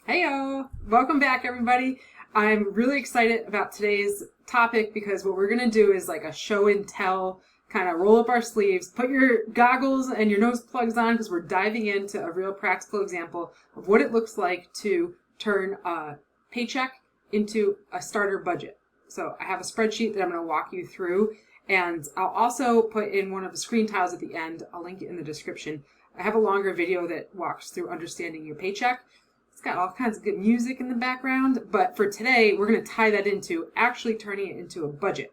Heyo! Welcome back, everybody. I'm really excited about today's topic because what we're going to do is like a show and tell, kind of roll up our sleeves, put your goggles and your nose plugs on because we're diving into a real practical example of what it looks like to turn a paycheck into a starter budget. So I have a spreadsheet that I'm going to walk you through, and I'll also put in one of the screen tiles at the end. I'll link it in the description. I have a longer video that walks through understanding your paycheck. It's got all kinds of good music in the background, but for today, we're going to tie that into actually turning it into a budget.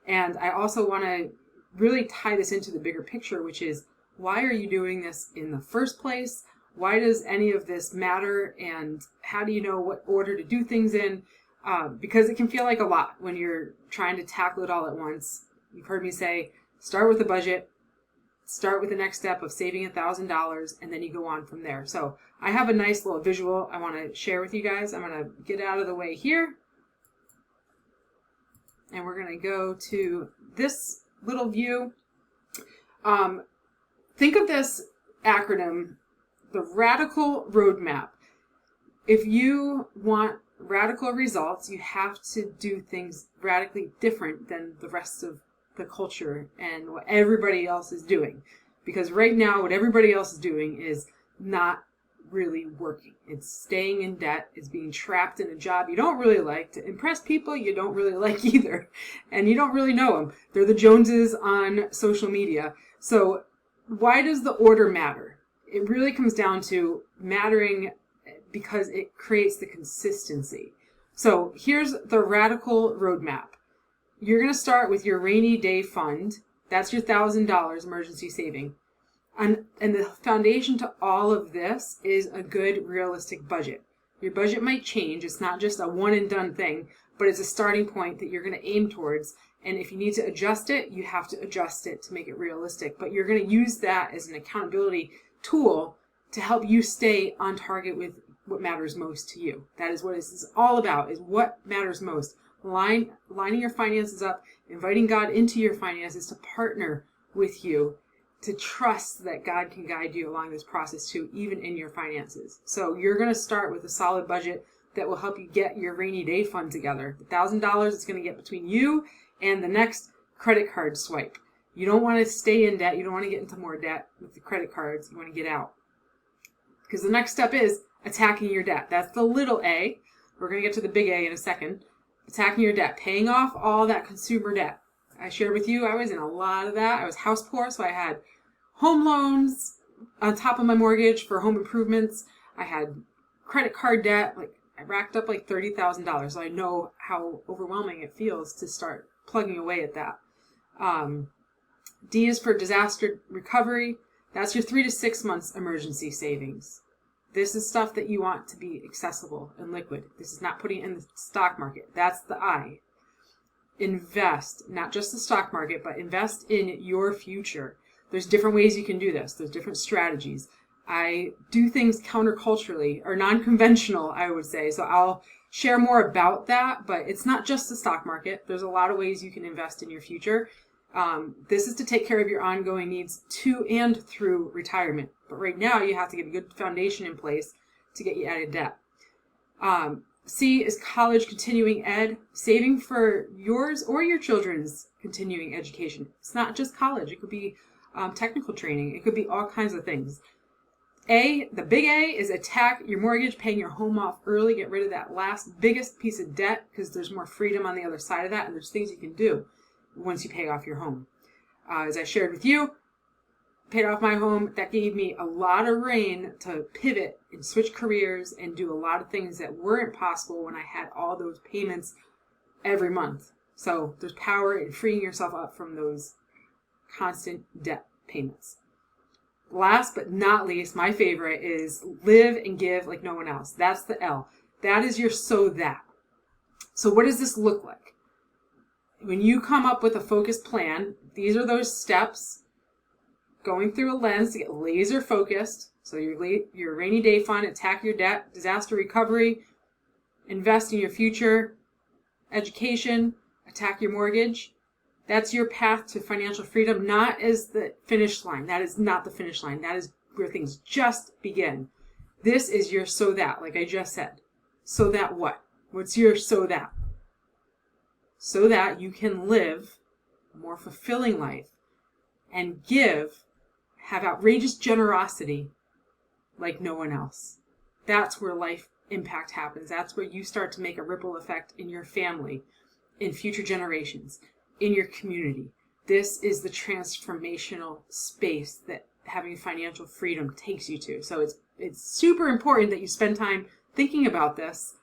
And I also want to really tie this into the bigger picture, which is why are you doing this in the first place? Why does any of this matter? And how do you know what order to do things in? Because it can feel like a lot when you're trying to tackle it all at once. You've heard me say, start with a budget. Start with the next step of saving $1,000, and then you go on from there. So I have a nice little visual I want to share with you guys. I'm going to get out of the way here, and we're going to go to this little view. Think of this acronym, the Radical Roadmap. If you want radical results, you have to do things radically different than the rest of the culture and what everybody else is doing, because right now what everybody else is doing is not really working. It's staying in debt. It's being trapped in a job you don't really like to impress people you don't really like either, and you don't really know them. They're the Joneses on social media. So why does the order matter? It really comes down to mattering because it creates the consistency. So here's the radical roadmap. You're going to start with your rainy day fund. That's your $1,000 emergency saving. And the foundation to all of this is a good, realistic budget. Your budget might change. It's not just a one and done thing, but it's a starting point that you're going to aim towards. And if you need to adjust it, you have to adjust it to make it realistic. But you're going to use that as an accountability tool to help you stay on target with what matters most to you. That is what this is all about, is what matters most. Lining your finances up, inviting God into your finances to partner with you, to trust that God can guide you along this process too, even in your finances. So you're going to start with a solid budget that will help you get your rainy day fund together. The $1,000 is going to get between you and the next credit card swipe. You don't want to stay in debt. You don't want to get into more debt with the credit cards. You want to get out. Because the next step is attacking your debt. That's the little a. We're going to get to the big A in a second. Attacking your debt, paying off all that consumer debt. I shared with you, I was in a lot of that. I was house poor, so I had home loans on top of my mortgage for home improvements. I had credit card debt. I racked up like $30,000. So I know how overwhelming it feels to start plugging away at that. D is for disaster recovery. That's your 3 to 6 months emergency savings. This is stuff that you want to be accessible and liquid. This is not putting it in the stock market. That's the I. Invest, not just the stock market, but invest in your future. There's different ways you can do this. There's different strategies. I do things counterculturally or non-conventional, I would say. So I'll share more about that, but it's not just the stock market. There's a lot of ways you can invest in your future. This is to take care of your ongoing needs to and through retirement. But right now, you have to get a good foundation in place to get you out of debt. C is college continuing ed, saving for yours or your children's continuing education. It's not just college. It could be technical training. It could be all kinds of things. A, the big A, is attack your mortgage, paying your home off early. Get rid of that last biggest piece of debt because there's more freedom on the other side of that, and there's things you can do once you pay off your home. As I shared with you, paid off my home. That gave me a lot of rein to pivot and switch careers and do a lot of things that weren't possible when I had all those payments every month. So there's power in freeing yourself up from those constant debt payments. Last but not least, my favorite is live and give like no one else. That's the L. That is your so that. So what does this look like? When you come up with a focused plan, these are those steps going through a lens to get laser focused. So your rainy day fund, attack your debt, disaster recovery, invest in your future, education, attack your mortgage. That's your path to financial freedom, not as the finish line. That is not the finish line. That is where things just begin. This is your so that, like I just said. So that what? What's your so that? So that you can live a more fulfilling life and have outrageous generosity like no one else. That's where life impact happens. That's where you start to make a ripple effect in your family, in future generations, in your community. This is the transformational space that having financial freedom takes you to. So it's super important that you spend time thinking about this.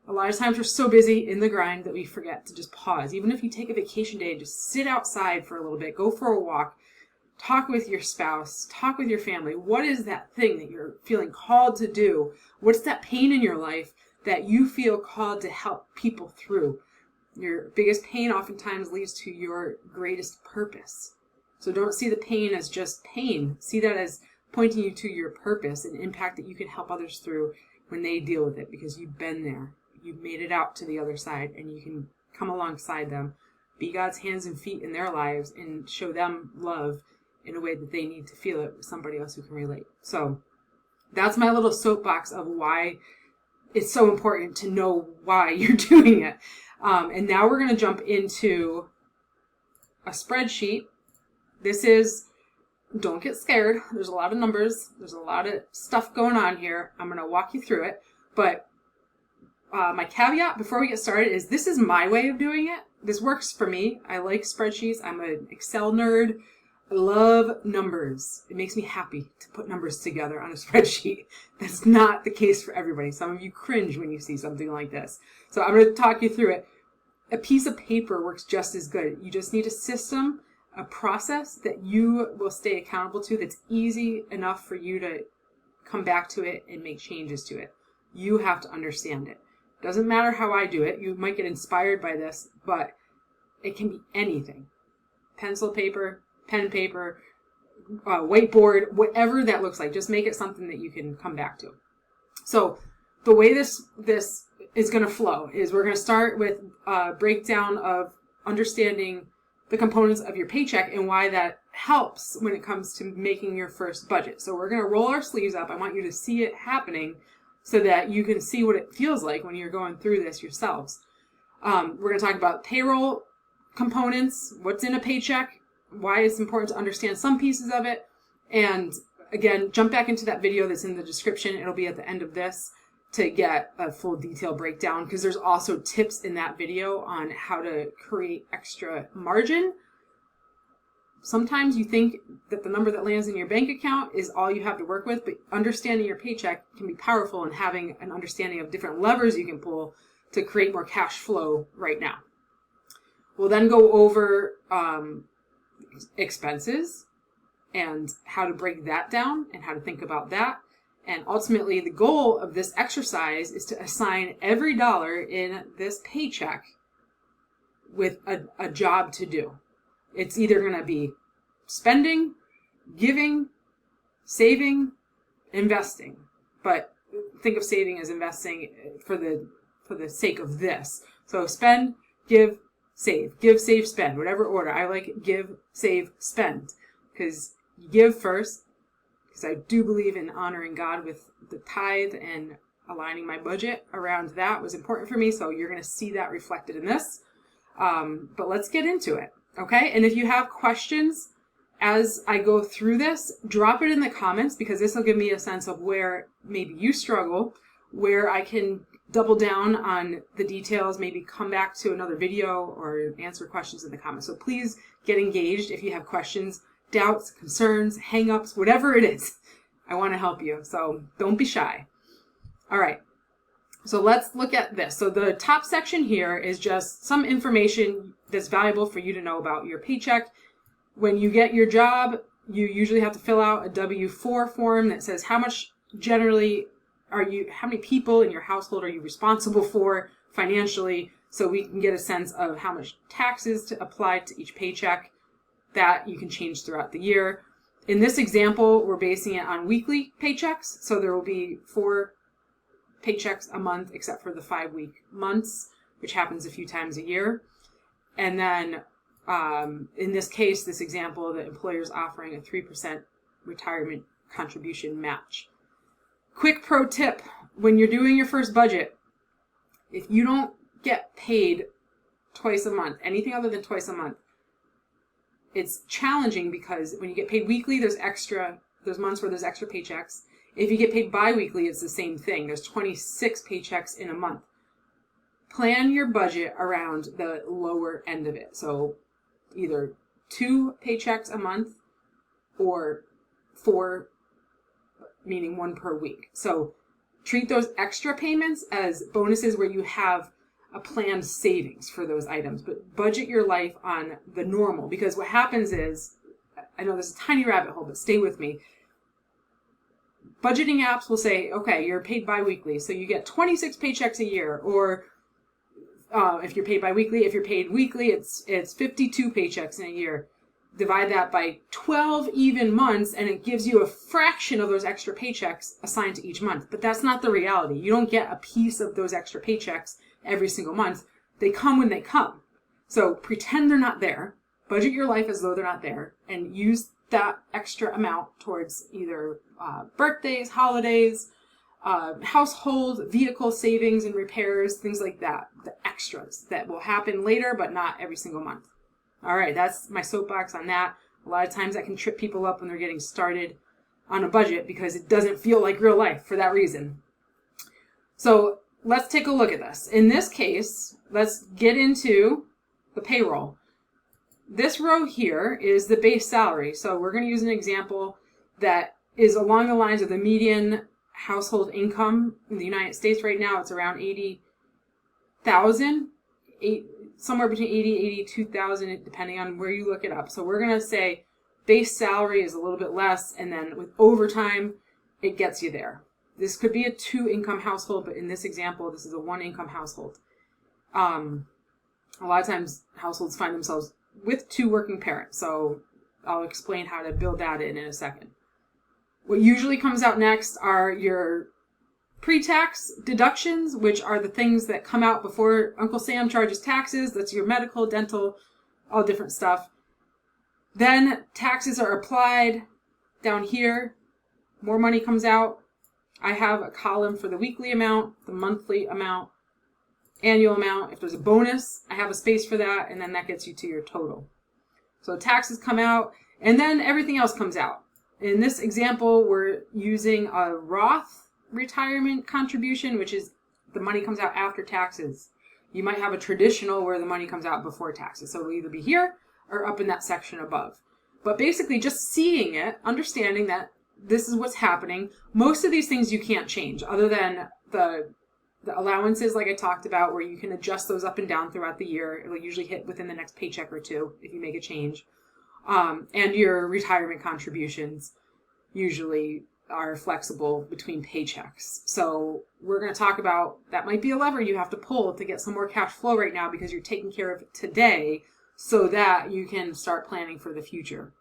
A lot of times we're so busy in the grind that we forget to just pause. Even if you take a vacation day and just sit outside for a little bit, go for a walk, talk with your spouse, talk with your family. What is that thing that you're feeling called to do? What's that pain in your life that you feel called to help people through? Your biggest pain oftentimes leads to your greatest purpose. So don't see the pain as just pain. See that as pointing you to your purpose and impact that you can help others through when they deal with it, because you've been there. You've made it out to the other side, and you can come alongside them, be God's hands and feet in their lives, and show them love in a way that they need to feel it with somebody else who can relate. So that's my little soapbox of why it's so important to know why you're doing it. And now we're going to jump into a spreadsheet. This is, don't get scared. There's a lot of numbers. There's a lot of stuff going on here. I'm going to walk you through it. But my caveat before we get started is this is my way of doing it. This works for me. I like spreadsheets. I'm an Excel nerd. I love numbers. It makes me happy to put numbers together on a spreadsheet. That's not the case for everybody. Some of you cringe when you see something like this. So I'm going to talk you through it. A piece of paper works just as good. You just need a system, a process that you will stay accountable to that's easy enough for you to come back to it and make changes to it. You have to understand it. Doesn't matter how I do it. You might get inspired by this, but it can be anything. Pencil, paper, pen, paper, whiteboard, whatever that looks like. Just make it something that you can come back to. So the way this is going to flow is we're going to start with a breakdown of understanding the components of your paycheck and why that helps when it comes to making your first budget. So we're going to roll our sleeves up. I want you to see it happening so that you can see what it feels like when you're going through this yourselves. We're going to talk about payroll components, what's in a paycheck, why it's important to understand some pieces of it. And again, jump back into that video that's in the description. It'll be at the end of this to get a full detailed breakdown, because there's also tips in that video on how to create extra margin. Sometimes you think that the number that lands in your bank account is all you have to work with, but understanding your paycheck can be powerful, and having an understanding of different levers you can pull to create more cash flow right now. We'll then go over expenses and how to break that down and how to think about that. And ultimately, the goal of this exercise is to assign every dollar in this paycheck with a job to do. It's either going to be spending, giving, saving, investing. But think of saving as investing for the sake of this. So spend, give, save, spend, whatever order. I like give, save, spend, because you give first, because I do believe in honoring God with the tithe, and aligning my budget around that was important for me. So you're going to see that reflected in this. But let's get into it. Okay. And if you have questions as I go through this, drop it in the comments, because this will give me a sense of where maybe you struggle, where I can double down on the details, maybe come back to another video or answer questions in the comments. So please get engaged if you have questions, doubts, concerns, hang-ups, whatever it is. I want to help you. So don't be shy. All right. So let's look at this. So the top section here is just some information that's valuable for you to know about your paycheck. When you get your job, you usually have to fill out a W-4 form that says how much generally how many people in your household are you responsible for financially, so we can get a sense of how much taxes to apply to each paycheck. That you can change throughout the year. In this example, we're basing it on weekly paychecks, so there will be 4 paychecks a month, except for the 5-week months, which happens a few times a year. And then in this case, this example, the employer is offering a 3% retirement contribution match. Quick pro tip, when you're doing your first budget, if you don't get paid twice a month, anything other than twice a month, it's challenging because when you get paid weekly, there's months where there's extra paychecks. If you get paid bi-weekly, it's the same thing. There's 26 paychecks in a month. Plan your budget around the lower end of it. So either 2 paychecks a month or 4, meaning 1 per week. So treat those extra payments as bonuses where you have a planned savings for those items, but budget your life on the normal, because what happens is, I know this is a tiny rabbit hole, but stay with me. Budgeting apps will say, okay, you're paid bi-weekly, so you get 26 paychecks a year, or if you're paid bi-weekly, if you're paid weekly, it's 52 paychecks in a year. Divide that by 12 even months, and it gives you a fraction of those extra paychecks assigned to each month. But that's not the reality. You don't get a piece of those extra paychecks every single month. They come when they come. So pretend they're not there. Budget your life as though they're not there, and use that extra amount towards either birthdays, holidays, household, vehicle savings and repairs, things like that. The extras that will happen later, but not every single month. All right, that's my soapbox on that. A lot of times that can trip people up when they're getting started on a budget because it doesn't feel like real life for that reason. So let's take a look at this. In this case, let's get into the payroll. This row here is the base salary. So we're going to use an example that is along the lines of the median household income in the United States right now. It's around 80,000, somewhere between 80 and 82,000, depending on where you look it up. So we're going to say base salary is a little bit less, and then with overtime, it gets you there. This could be a 2-income household, but in this example, this is a 1-income household. A lot of times, households find themselves with 2 working parents, so I'll explain how to build that in a second. What usually comes out next are your pre-tax deductions, which are the things that come out before Uncle Sam charges taxes. That's your medical, dental, all different stuff. Then taxes are applied down here. More money comes out. I have a column for the weekly amount, the monthly amount, annual amount. If there's a bonus, I have a space for that, and then that gets you to your total. So taxes come out, and then everything else comes out. In this example, we're using a Roth retirement contribution, which is the money comes out after taxes. You might have a traditional where the money comes out before taxes. So it'll either be here or up in that section above. But basically just seeing it, understanding that this is what's happening. Most of these things you can't change other than the allowances like I talked about, where you can adjust those up and down throughout the year. It'll usually hit within the next paycheck or two if you make a change. And your retirement contributions usually are flexible between paychecks. So we're going to talk about that might be a lever you have to pull to get some more cash flow right now because you're taking care of it today so that you can start planning for the future.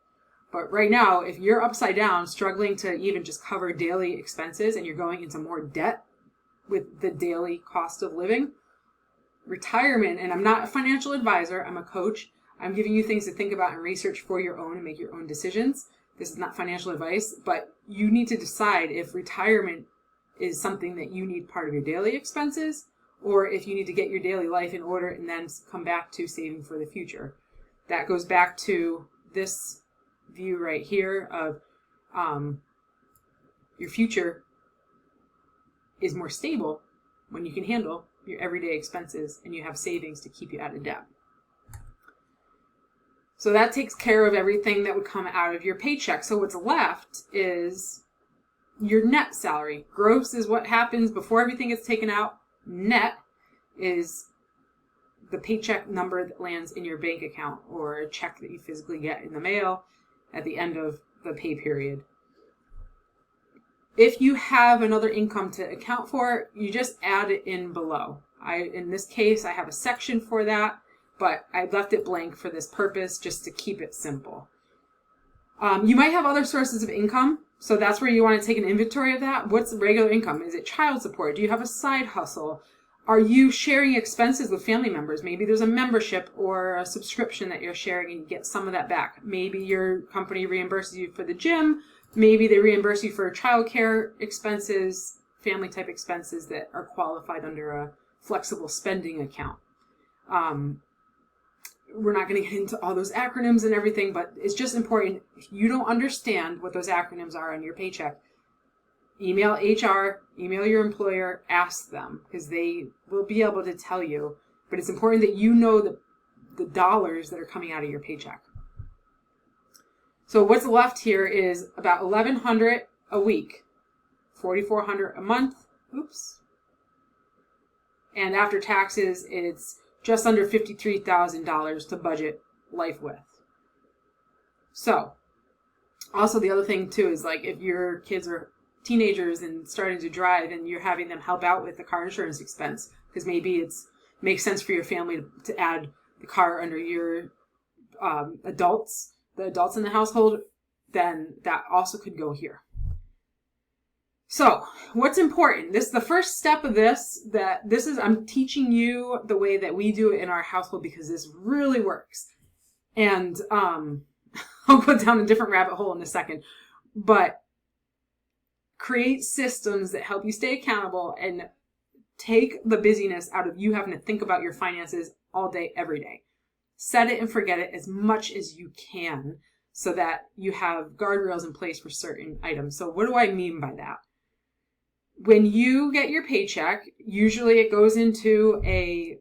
But right now, if you're upside down, struggling to even just cover daily expenses and you're going into more debt with the daily cost of living, retirement, and I'm not a financial advisor, I'm a coach. I'm giving you things to think about and research for your own and make your own decisions. This is not financial advice, but you need to decide if retirement is something that you need part of your daily expenses, or if you need to get your daily life in order and then come back to saving for the future. That goes back to this view right here of your future is more stable when you can handle your everyday expenses and you have savings to keep you out of debt. So that takes care of everything that would come out of your paycheck. So what's left is your net salary. Gross is what happens before everything gets taken out. Net is the paycheck number that lands in your bank account or a check that you physically get in the mail at the end of the pay period. If you have another income to account for, you just add it in below. In this case, I have a section for that, but I left it blank for this purpose just to keep it simple. You might have other sources of income, so that's where you want to take an inventory of that. What's regular income? Is it child support? Do you have a side hustle? Are you sharing expenses with family members? Maybe there's a membership or a subscription that you're sharing and you get some of that back. Maybe your company reimburses you for the gym, Maybe they reimburse you for childcare expenses, family type expenses that are qualified under a flexible spending account. We're not going to get into all those acronyms and everything, but it's just important. If you don't understand what those acronyms are on your paycheck, email HR, email your employer, ask them, because they will be able to tell you. But it's important that you know the dollars that are coming out of your paycheck. So what's left here is about $1,100 a week, $4,400 a month. Oops. And after taxes, it's just under $53,000 to budget life with. So, also the other thing too is like if your kids are teenagers and starting to drive and you're having them help out with the car insurance expense, because maybe it makes sense for your family to add the car under your the adults in the household, then that also could go here. So what's important? This is the first step of this. I'm teaching you the way that we do it in our household because this really works. And I'll go down a different rabbit hole in a second. But create systems that help you stay accountable and take the busyness out of you having to think about your finances all day, every day. Set it and forget it as much as you can so that you have guardrails in place for certain items. So what do I mean by that? When you get your paycheck, usually it goes into a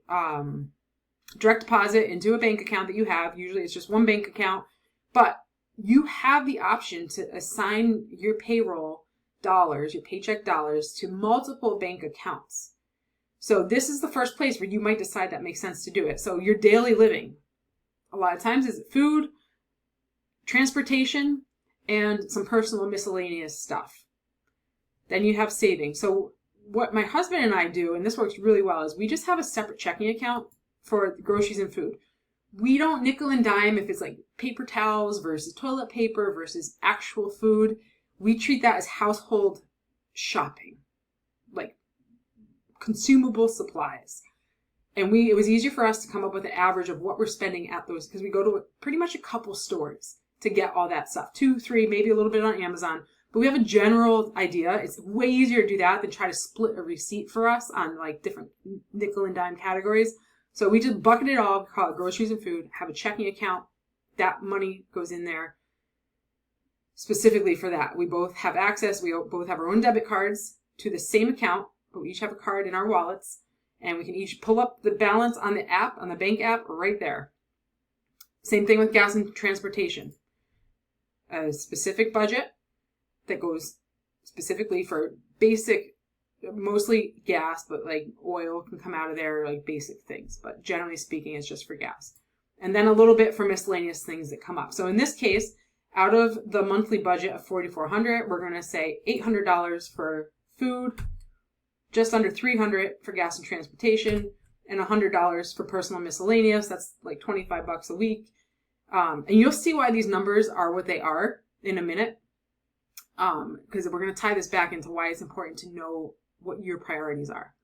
direct deposit into a bank account that you have. Usually it's just one bank account, but you have the option to assign your payroll dollars, your paycheck dollars, to multiple bank accounts. So this is the first place where you might decide that makes sense to do it. So your daily living, a lot of times is food, transportation, and some personal miscellaneous stuff. Then you have savings. So what my husband and I do, and this works really well, is we just have a separate checking account for groceries and food. We don't nickel and dime if it's like paper towels versus toilet paper versus actual food. We treat that as household shopping, like consumable supplies. And it was easier for us to come up with an average of what we're spending at those, because we go to pretty much a couple stores to get all that stuff. 2, 3, maybe a little bit on Amazon. But we have a general idea. It's way easier to do that than try to split a receipt for us on like different nickel and dime categories. So we just bucket it all, call it groceries and food, have a checking account. That money goes in there specifically for that. We both have access. We both have our own debit cards to the same account, but we each have a card in our wallets, and we can each pull up the balance on the app, on the bank app, right there. Same thing with gas and transportation. A specific budget that goes specifically for basic, mostly gas, but like oil can come out of there, like basic things. But generally speaking, it's just for gas. And then a little bit for miscellaneous things that come up. So in this case, out of the monthly budget of $4,400, we're going to say $800 for food, just under $300 for gas and transportation, and $100 for personal miscellaneous. That's like $25 a week. And you'll see why these numbers are what they are in a minute. Because we're going to tie this back into why it's important to know what your priorities are.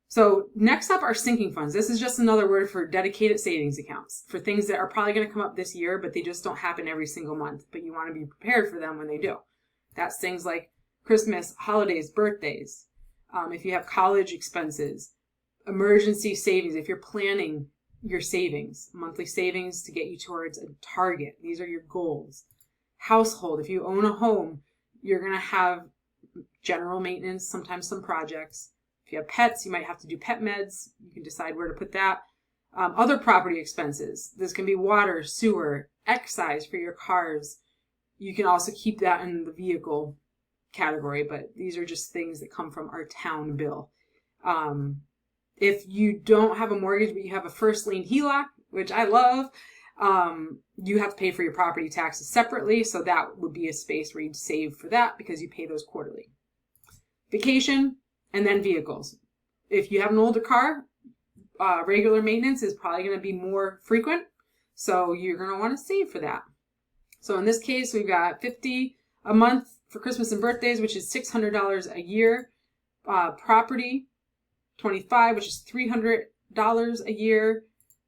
So next up are sinking funds. This is just another word for dedicated savings accounts for things that are probably going to come up this year, but they just don't happen every single month. But you want to be prepared for them when they do. That's things like Christmas, holidays, birthdays. If you have college expenses, emergency savings, if you're planning your savings, monthly savings to get you towards a target. These are your goals. Household, if you own a home, you're going to have general maintenance, sometimes some projects. If you have pets, you might have to do pet meds. You can decide where to put that. Other property expenses. This can be water, sewer, excise for your cars. You can also keep that in the vehicle category, but these are just things that come from our town bill. If you don't have a mortgage, but you have a first lien HELOC, which I love, you have to pay for your property taxes separately. So that would be a space where you'd save for that because you pay those quarterly. Vacation, and then vehicles. If you have an older car, regular maintenance is probably going to be more frequent. So you're going to want to save for that. So in this case, we've got $50 a month for Christmas and birthdays, which is $600 a year. Property, $25, which is $300 a year.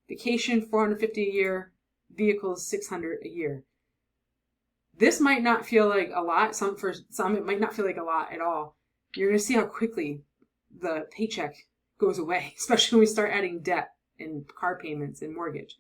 Vacation, $450 a year. Vehicles, $600 a year. This might not feel like a lot. For some, it might not feel like a lot at all. You're going to see how quickly the paycheck goes away, especially when we start adding debt and car payments and mortgage.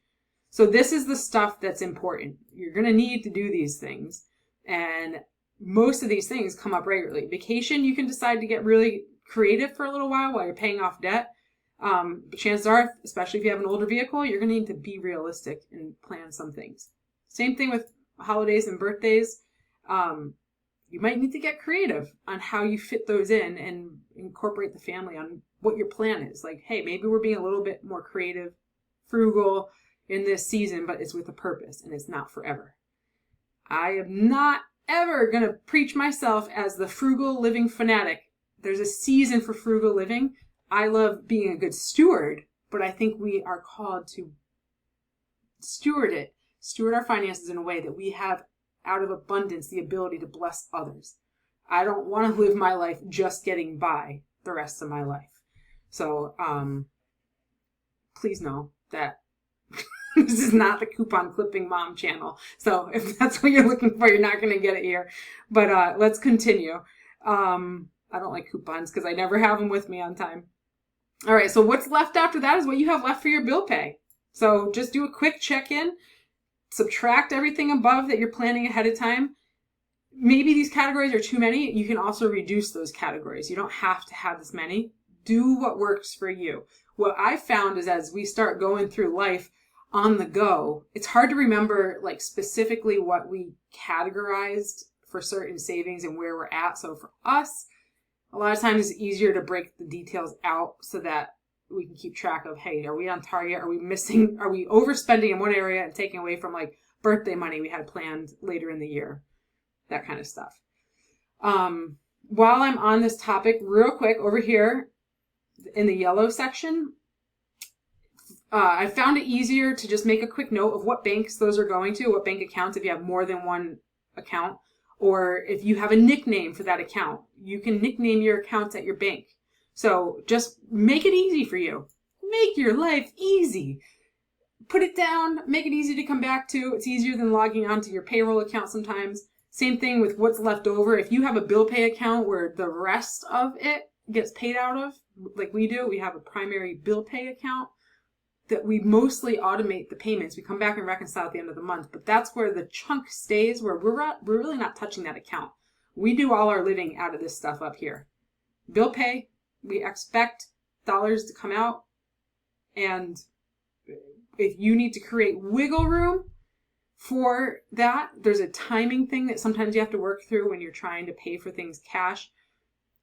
So this is the stuff that's important. You're going to need to do these things. And most of these things come up regularly. Vacation, you can decide to get really creative for a little while you're paying off debt. But chances are, especially if you have an older vehicle, you're going to need to be realistic and plan some things. Same thing with holidays and birthdays. You might need to get creative on how you fit those in and incorporate the family on what your plan is. Like, hey, maybe we're being a little bit more creative, frugal in this season, but it's with a purpose and it's not forever. I am not ever going to preach myself as the frugal living fanatic. There's a season for frugal living. I love being a good steward, but I think we are called to steward our finances in a way that we have out of abundance the ability to bless others. I don't want to live my life just getting by the rest of my life. So please know that this is not the coupon clipping mom channel. So if that's what you're looking for, you're not going to get it here. But let's continue. I don't like coupons because I never have them with me on time. All right, so what's left after that is what you have left for your bill pay. So just do a quick check-in. Subtract everything above that you're planning ahead of time. Maybe these categories are too many. You can also reduce those categories. You don't have to have this many. Do what works for you. What I found is as we start going through life on the go, it's hard to remember like specifically what we categorized for certain savings and where we're at. So for us, a lot of times it's easier to break the details out so that we can keep track of, hey, are we on target? Are we overspending in one area and taking away from like birthday money we had planned later in the year? That kind of stuff. While I'm on this topic, real quick, over here in the yellow section, I found it easier to just make a quick note of what banks those are going to, what bank accounts if you have more than one account, or if you have a nickname for that account. You can nickname your accounts at your bank. So just make it easy for you. Make your life easy. Put it down, make it easy to come back to. It's easier than logging onto your payroll account sometimes. Same thing with what's left over. If you have a bill pay account where the rest of it gets paid out of, like we do, we have a primary bill pay account that we mostly automate the payments. We come back and reconcile at the end of the month, but that's where the chunk stays, where we're really not touching that account. We do all our living out of this stuff up here. Bill pay, we expect dollars to come out, and if you need to create wiggle room for that, there's a timing thing that sometimes you have to work through when you're trying to pay for things cash.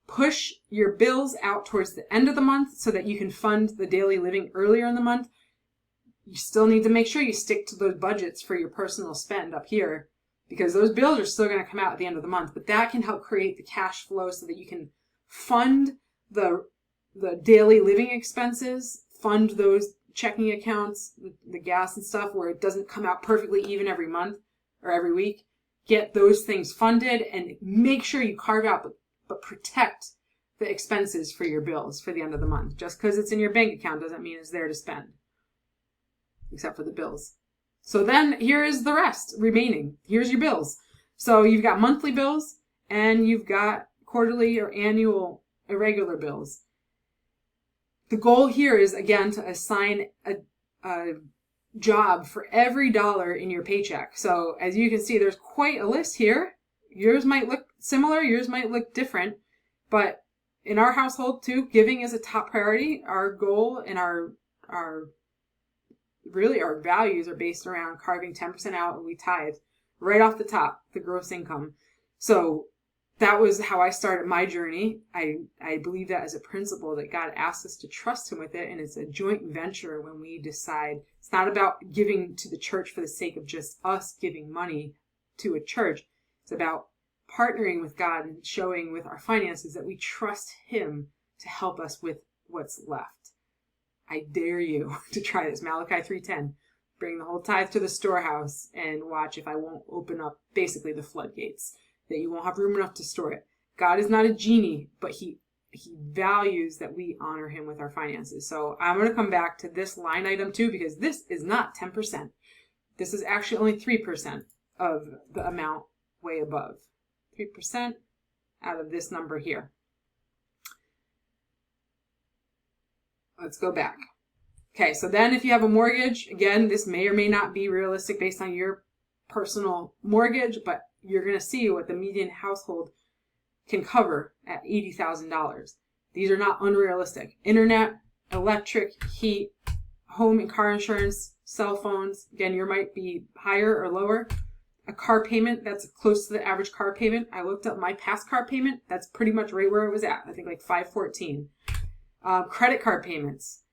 Push your bills out towards the end of the month so that you can fund the daily living earlier in the month. You still need to make sure you stick to those budgets for your personal spend up here, because those bills are still going to come out at the end of the month. But that can help create the cash flow so that you can fund the daily living expenses, fund those checking accounts, the gas and stuff, where it doesn't come out perfectly even every month or every week. Get those things funded and make sure you carve out but protect the expenses for your bills for the end of the month. Just because it's in your bank account doesn't mean it's there to spend, except for the bills. So then here is the rest remaining. Here's your bills. So you've got monthly bills and you've got quarterly or annual irregular bills. The goal here is, again, to assign a job for every dollar in your paycheck. So as you can see, there's quite a list here. Yours might look similar, yours might look different, but in our household too, giving is a top priority. Our goal and our values are based around carving 10% out, and we tithe right off the top, the gross income. So that was how I started my journey. I believe that as a principle that God asks us to trust him with it, and it's a joint venture when we decide. It's not about giving to the church for the sake of just us giving money to a church. It's about partnering with God and showing with our finances that we trust him to help us with what's left. I dare you to try this. Malachi 3:10. Bring the whole tithe to the storehouse and watch if I won't open up basically the floodgates, that you won't have room enough to store it. God is not a genie, but he values that we honor him with our finances. So I'm going to come back to this line item too, because this is not 10%. This is actually only 3% of the amount way above. 3% out of this number here. Let's go back. Okay, so then if you have a mortgage, again, this may or may not be realistic based on your personal mortgage, but you're going to see what the median household can cover at $80,000. These are not unrealistic. Internet, electric, heat, home and car insurance, cell phones. Again, yours might be higher or lower. A car payment that's close to the average car payment. I looked up my past car payment. That's pretty much right where it was at. I think like $514. Credit card payments.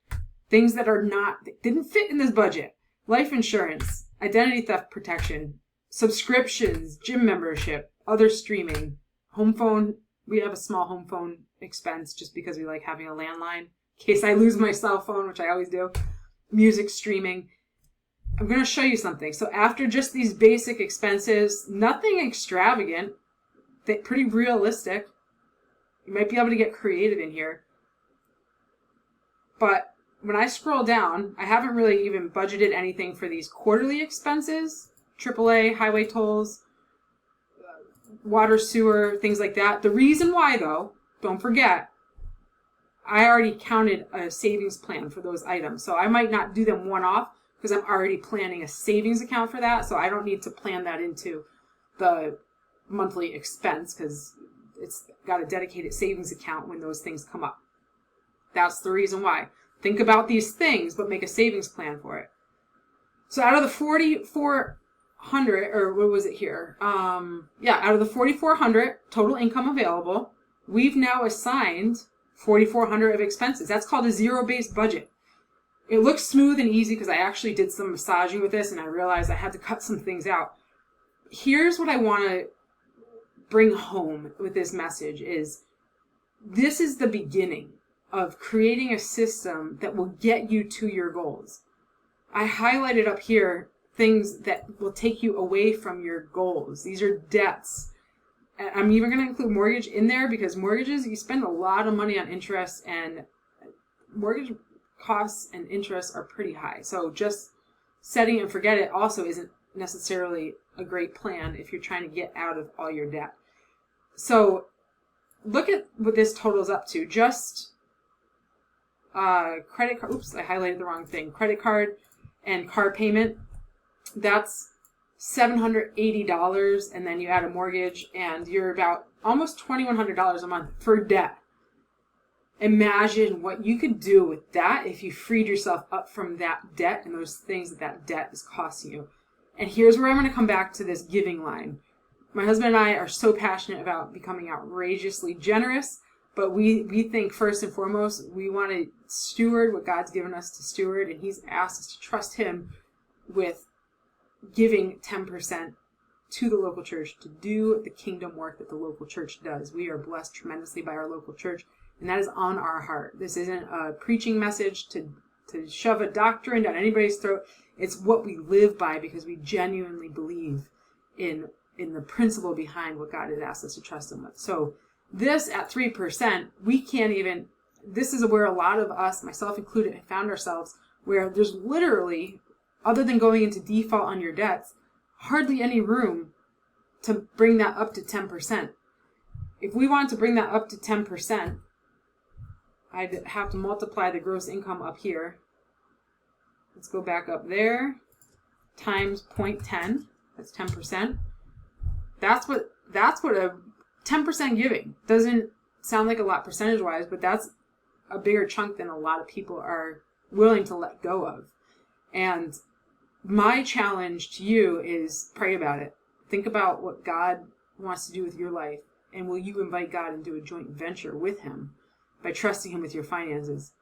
Things that didn't fit in this budget. Life insurance, identity theft protection, subscriptions, gym membership, other streaming, home phone. We have a small home phone expense just because we like having a landline in case I lose my cell phone, which I always do. Music streaming. I'm going to show you something. So after just these basic expenses, nothing extravagant, pretty realistic. You might be able to get creative in here. But when I scroll down, I haven't really even budgeted anything for these quarterly expenses, AAA, highway tolls, water, sewer, things like that. The reason why, though, don't forget, I already counted a savings plan for those items. So I might not do them one-off because I'm already planning a savings account for that. So I don't need to plan that into the monthly expense because it's got a dedicated savings account when those things come up. That's the reason why. Think about these things, but make a savings plan for it. So out of the 4,400, or what was it here? Out of the 4,400 total income available, we've now assigned 4,400 of expenses. That's called a zero-based budget. It looks smooth and easy because I actually did some massaging with this and I realized I had to cut some things out. Here's what I want to bring home with this message is this is the beginning of creating a system that will get you to your goals. I highlighted up here things that will take you away from your goals. These are debts. I'm even going to include mortgage in there because mortgages, you spend a lot of money on interest and mortgage costs and interest are pretty high. So just setting and forget it also isn't necessarily a great plan if you're trying to get out of all your debt. So look at what this totals up to. Just credit card, oops, I highlighted the wrong thing. Credit card and car payment, that's $780, and then you add a mortgage, and you're about almost $2,100 a month for debt. Imagine what you could do with that if you freed yourself up from that debt and those things that debt is costing you. And here's where I'm going to come back to this giving line. My husband and I are so passionate about becoming outrageously generous, but we think first and foremost, we want to steward what God's given us to steward, and he's asked us to trust him with giving 10% to the local church to do the kingdom work that the local church does. We are blessed tremendously by our local church, and that is on our heart. This isn't a preaching message to shove a doctrine down anybody's throat. It's what we live by because we genuinely believe in the principle behind what God has asked us to trust him with. So this at 3%, we can't even, this is where a lot of us, myself included, have found ourselves where there's literally, other than going into default on your debts, hardly any room to bring that up to 10%. If we want to bring that up to 10%, I'd have to multiply the gross income up here. Let's go back up there, times 0.10, that's 10%. That's what a 10% giving doesn't sound like a lot percentage-wise, but that's a bigger chunk than a lot of people are willing to let go of. And my challenge to you is pray about it. Think about what God wants to do with your life, and will you invite God into a joint venture with him by trusting him with your finances?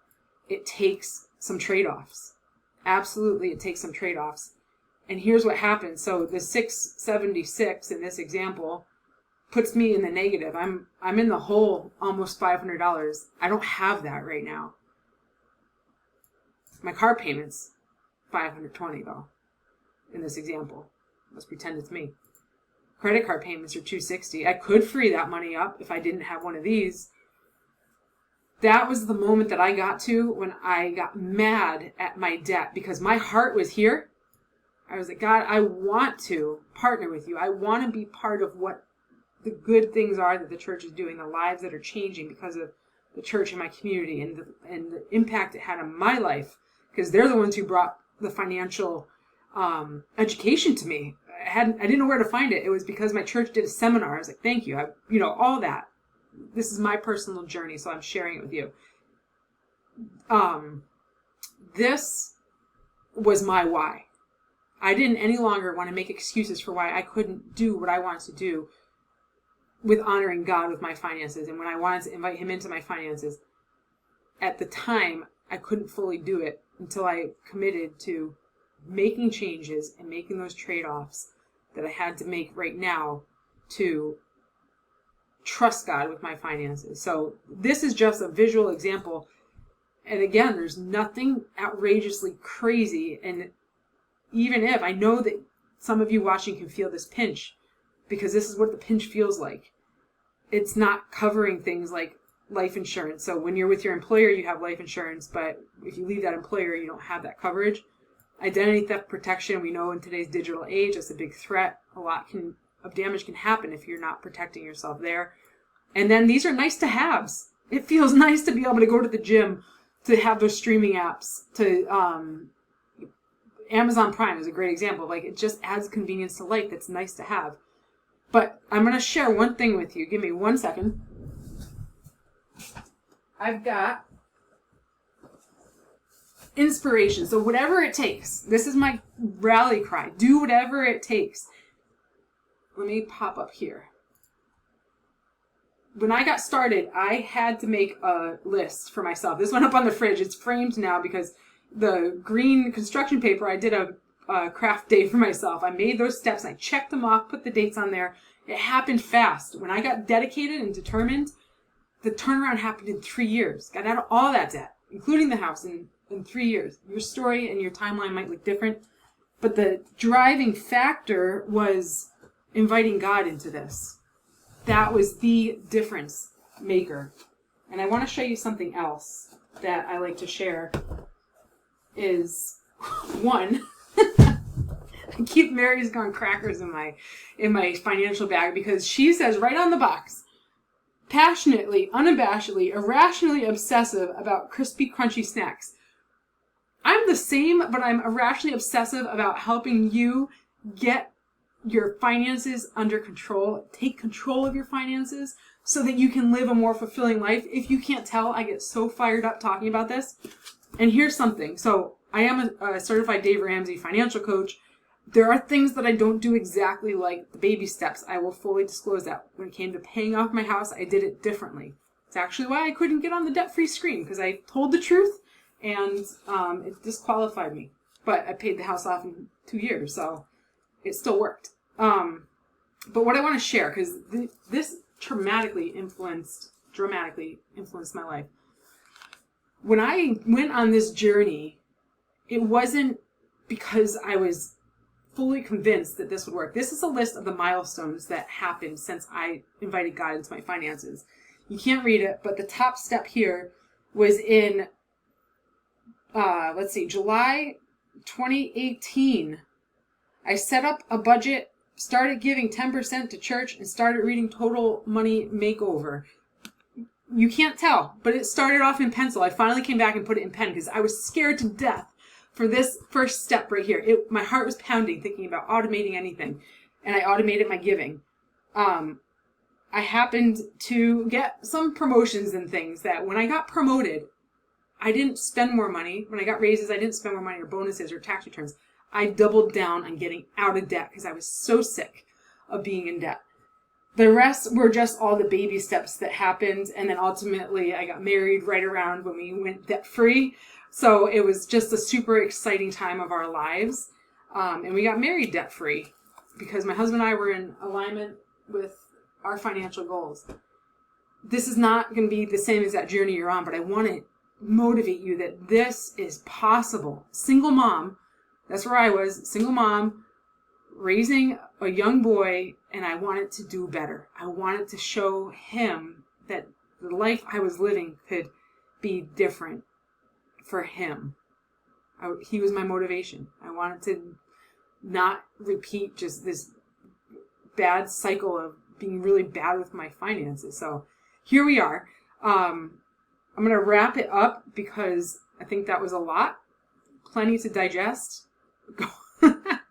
It takes some trade-offs. Absolutely, it takes some trade-offs. And here's what happens. So the 676 in this example puts me in the negative. I'm in the hole almost $500. I don't have that right now. My car payment's $520 though, in this example. Let's pretend it's me. Credit card payments are $260. I could free that money up if I didn't have one of these. That was the moment that I got to when I got mad at my debt because my heart was here. I was like, God, I want to partner with you. I want to be part of what the good things are that the church is doing, the lives that are changing because of the church in my community, and the impact it had on my life, because they're the ones who brought the financial education to me. I didn't know where to find it. It was because my church did a seminar. I was like, thank you. All that. This is my personal journey, so I'm sharing it with you. This was my why. I didn't any longer want to make excuses for why I couldn't do what I wanted to do with honoring God with my finances. And when I wanted to invite him into my finances, at the time, I couldn't fully do it until I committed to making changes and making those trade-offs that I had to make right now to trust God with my finances. So this is just a visual example. And again, there's nothing outrageously crazy. And even if I know that some of you watching can feel this pinch, because this is what the pinch feels like. It's not covering things like life insurance. So when you're with your employer, you have life insurance, but if you leave that employer, you don't have that coverage. Identity theft protection, we know in today's digital age, that's a big threat. A lot of damage can happen if you're not protecting yourself there. And then these are nice to haves. It feels nice to be able to go to the gym, to have those streaming apps, to Amazon Prime is a great example. Like, it just adds convenience to life that's nice to have. But I'm going to share one thing with you. Give me 1 second. I've got inspiration. So whatever it takes. This is my rally cry. Do whatever it takes. Let me pop up here. When I got started, I had to make a list for myself. This went up on the fridge. It's framed now because the green construction paper, I did a craft day for myself. I made those steps. I checked them off, put the dates on there. It happened fast. When I got dedicated and determined, the turnaround happened in 3 years. Got out of all that debt, including the house, in 3 years. Your story and your timeline might look different, but the driving factor was inviting God into this. That was the difference maker. And I want to show you something else that I like to share is one. I keep Mary's Gone Crackers in my financial bag because she says right on the box, passionately, unabashedly, irrationally obsessive about crispy, crunchy snacks. I'm the same, but I'm irrationally obsessive about helping you get your finances under control. Take control of your finances so that you can live a more fulfilling life. If you can't tell, I get so fired up talking about this. And here's something. So I am a certified Dave Ramsey financial coach. There are things that I don't do exactly like the baby steps. I will fully disclose that. When it came to paying off my house, I did it differently. It's actually why I couldn't get on the debt-free screen, because I told the truth and it disqualified me. But I paid the house off in 2 years, so it still worked. But what I want to share, because this dramatically influenced my life. When I went on this journey, it wasn't because I was fully convinced that this would work. This is a list of the milestones that happened since I invited God into my finances. You can't read it, but the top step here was in, July 2018. I set up a budget, started giving 10% to church, and started reading Total Money Makeover. You can't tell, but it started off in pencil. I finally came back and put it in pen because I was scared to death for this first step right here. My heart was pounding thinking about automating anything, and I automated my giving. I happened to get some promotions and things that when I got promoted, I didn't spend more money. When I got raises, I didn't spend more money or bonuses or tax returns. I doubled down on getting out of debt because I was so sick of being in debt. The rest were just all the baby steps that happened. And then ultimately I got married right around when we went debt free. So it was just a super exciting time of our lives. And we got married debt free because my husband and I were in alignment with our financial goals. This is not going to be the same as that journey you're on, but I want to motivate you that this is possible. Single mom, that's where I was, single mom, raising a young boy, and I wanted to do better. I wanted to show him that the life I was living could be different for him. He was my motivation. I wanted to not repeat just this bad cycle of being really bad with my finances. So here we are. I'm going to wrap it up because I think that was a lot. Plenty to digest.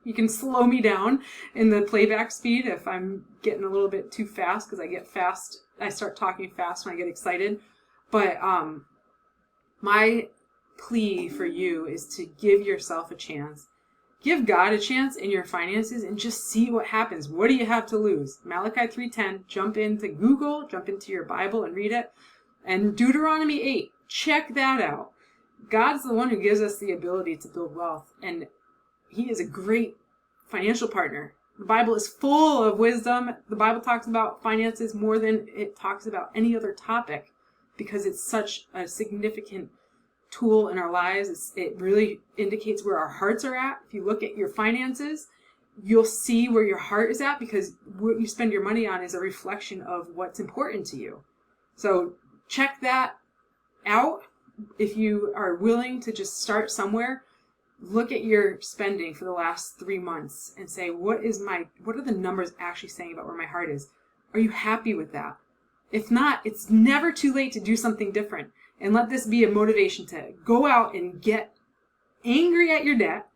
You can slow me down in the playback speed if I'm getting a little bit too fast, because I get fast. I start talking fast when I get excited. But my plea for you is to give yourself a chance. Give God a chance in your finances and just see what happens. What do you have to lose? Malachi 3:10, jump into Google, jump into your Bible and read it. And Deuteronomy 8, check that out. God's the one who gives us the ability to build wealth, and he is a great financial partner. The Bible is full of wisdom. The Bible talks about finances more than it talks about any other topic because it's such a significant tool in our lives. It really indicates where our hearts are at. If you look at your finances, you'll see where your heart is at, because what you spend your money on is a reflection of what's important to you. So check that out. If you are willing to just start somewhere, look at your spending for the last 3 months and say, what are the numbers actually saying about where my heart is? Are you happy with that? If not, it's never too late to do something different. And let this be a motivation to go out and get angry at your debt,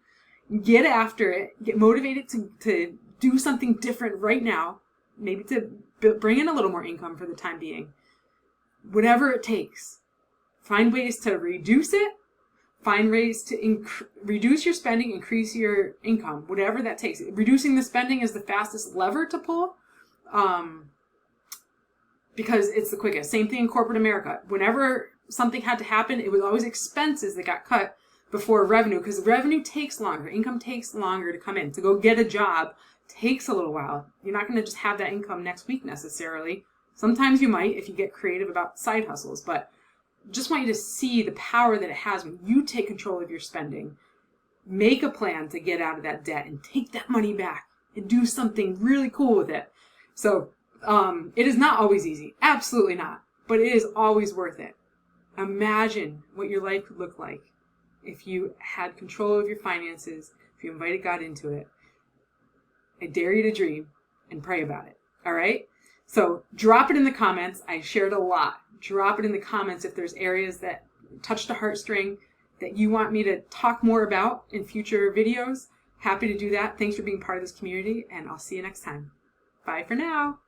get after it, get motivated to do something different right now, maybe to bring in a little more income for the time being. Whatever it takes. Find ways to reduce it. Find ways to reduce your spending, increase your income, whatever that takes. Reducing the spending is the fastest lever to pull because it's the quickest. Same thing in corporate America. Whenever something had to happen, it was always expenses that got cut before revenue, because revenue takes longer. Income takes longer to come in. To go get a job takes a little while. You're not going to just have that income next week necessarily. Sometimes you might if you get creative about side hustles, but just want you to see the power that it has when you take control of your spending. Make a plan to get out of that debt and take that money back and do something really cool with it. So it is not always easy. Absolutely not. But it is always worth it. Imagine what your life would look like if you had control of your finances, if you invited God into it. I dare you to dream and pray about it. All right? So drop it in the comments. I shared a lot. Drop it in the comments if there's areas that touch the heartstring that you want me to talk more about in future videos. Happy to do that. Thanks for being part of this community, and I'll see you next time. Bye for now.